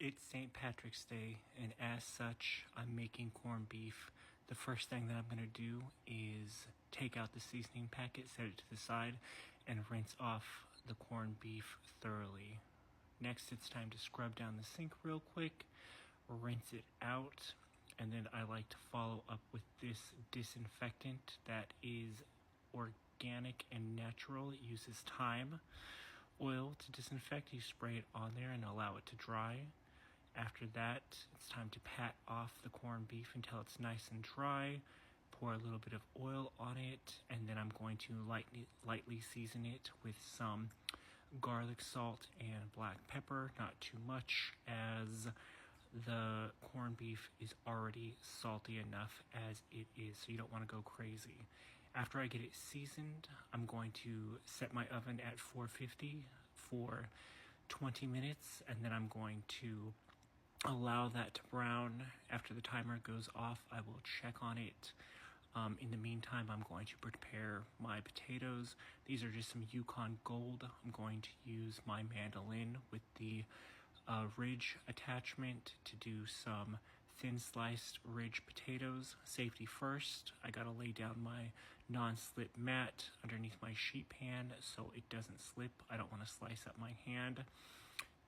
It's St. Patrick's Day, and as such, I'm making corned beef. The first thing that I'm going to do is take out the seasoning packet, set it to the side, and rinse off the corned beef thoroughly. Next, it's time to scrub down the sink real quick, rinse it out, and then I like to follow up with this disinfectant that is organic and natural. It uses thyme oil to disinfect. You spray it on there and allow it to dry. After that, it's time to pat off the corned beef until it's nice and dry. Pour a little bit of oil on it, and then I'm going to lightly season it with some garlic, salt, and black pepper. Not too much, as the corned beef is already salty enough as it is, so you don't want to go crazy. After I get it seasoned, I'm going to set my oven at 450 for 20 minutes, and then I'm going to allow that to brown. After the timer goes off, I will check on it. In the meantime, I'm going to prepare my potatoes. These are just some Yukon Gold. I'm going to use my mandolin with the ridge attachment to do some thin sliced ridge potatoes. Safety first, I gotta lay down my non-slip mat underneath my sheet pan so it doesn't slip. I don't want to slice up my hand.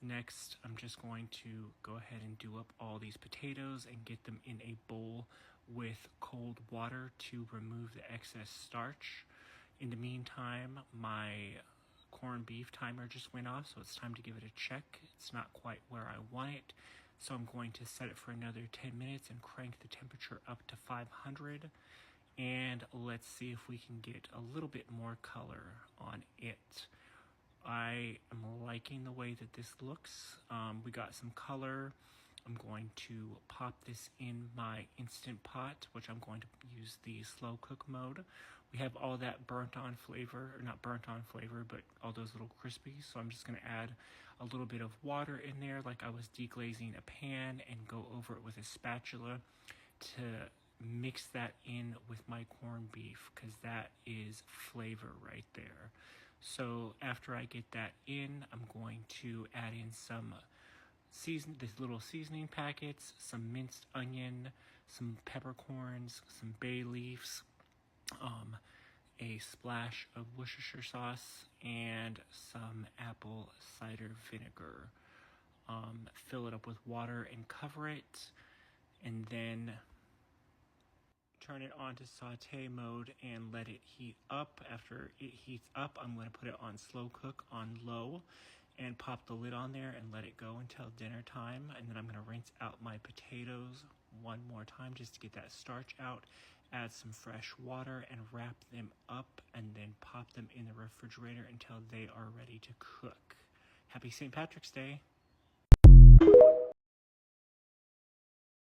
Next, I'm just going to go ahead and do up all these potatoes and get them in a bowl with cold water to remove the excess starch. In the meantime, my corned beef timer just went off, so it's time to give it a check. It's not quite where I want it, so I'm going to set it for another 10 minutes and crank the temperature up to 500. And let's see if we can get a little bit more color on it. I am liking the way that this looks. We got some color. I'm going to pop this in my Instant Pot, which I'm going to use the slow cook mode. We have all that burnt on flavor, or not burnt on flavor, but all those little crispies. So I'm just going to add a little bit of water in there like I was deglazing a pan, and go over it with a spatula to mix that in with my corned beef, because that is flavor right there. So after I get that in, I'm going to add in some these little seasoning packets, some minced onion, some peppercorns, some bay leaves, a splash of Worcestershire sauce, and some apple cider vinegar. Fill it up with water and cover it, and then turn it on to saute mode and let it heat up. After it heats up, I'm going to put it on slow cook on low and pop the lid on there and let it go until dinner time. And then I'm going to rinse out my potatoes one more time just to get that starch out. Add some fresh water and wrap them up, and then pop them in the refrigerator until they are ready to cook. Happy St. Patrick's Day.